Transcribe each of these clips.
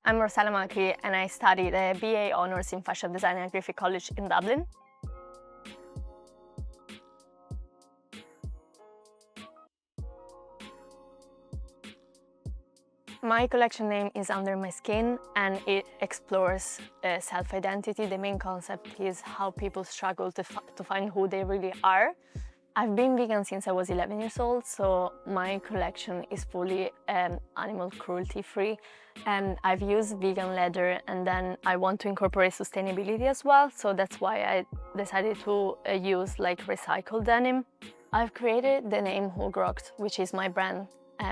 I'm Rossella Macri and I studied a BA Honours in Fashion Design at Griffith College in Dublin. My collection name is Under My Skin and it explores self-identity. The main concept is how people struggle to find who they really are. I've been vegan since I was 11 years old, so my collection is fully animal cruelty free. And I've used vegan leather, and then I want to incorporate sustainability as well, so that's why I decided to use like recycled denim. I've created the name Hugrocked, which is my brand,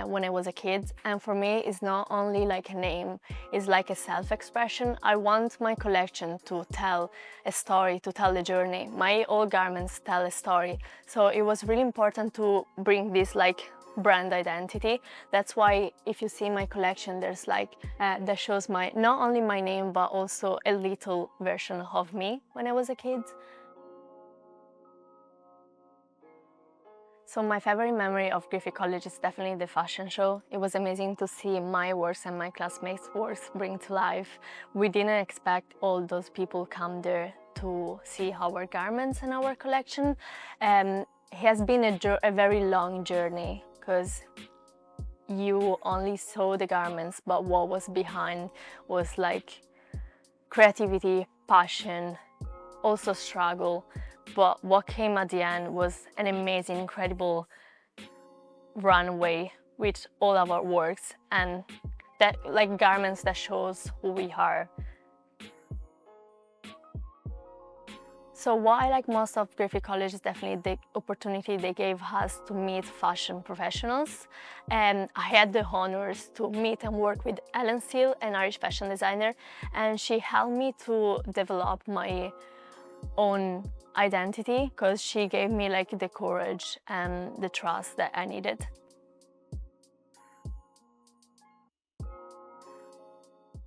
when I was a kid, and for me it's not only like a name, it's like a self-expression. I want my collection to tell a story, to tell the journey. My old garments tell a story, so it was really important to bring this like brand identity. That's why if you see my collection, there's like that shows not only my name but also a little version of me when I was a kid. So my favorite memory of Griffith College is definitely the fashion show. It was amazing to see my works and my classmates' works bring to life. We didn't expect all those people come there to see our garments and our collection. It has been a very long journey because you only saw the garments, but what was behind was like creativity, passion, also struggle. But what came at the end was an amazing, incredible runway with all of our works and that like garments that shows who we are. So what I like most of Griffith College is definitely the opportunity they gave us to meet fashion professionals. And I had the honors to meet and work with Ellen Steele, an Irish fashion designer, and she helped me to develop my own identity because she gave me like the courage and the trust that I needed.